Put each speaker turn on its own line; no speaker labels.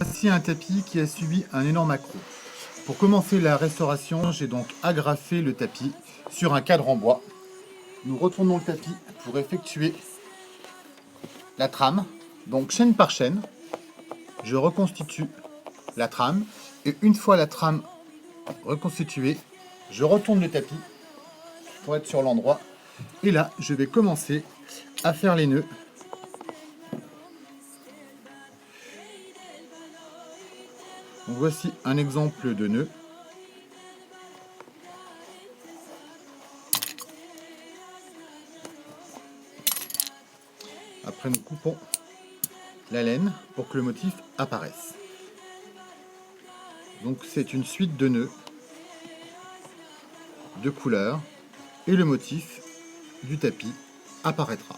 Voici un tapis qui a subi un énorme accroc. Pour commencer la restauration, j'ai donc agrafé le tapis sur un cadre en bois. Nous retournons le tapis pour effectuer la trame. Donc chaîne par chaîne, je reconstitue la trame et une fois la trame reconstituée, je retourne le tapis pour être sur l'endroit. Et là, je vais commencer à faire les nœuds. Donc voici un exemple de nœud. Après, nous coupons la laine pour que le motif apparaisse. Donc c'est une suite de nœuds de couleurs et le motif du tapis apparaîtra.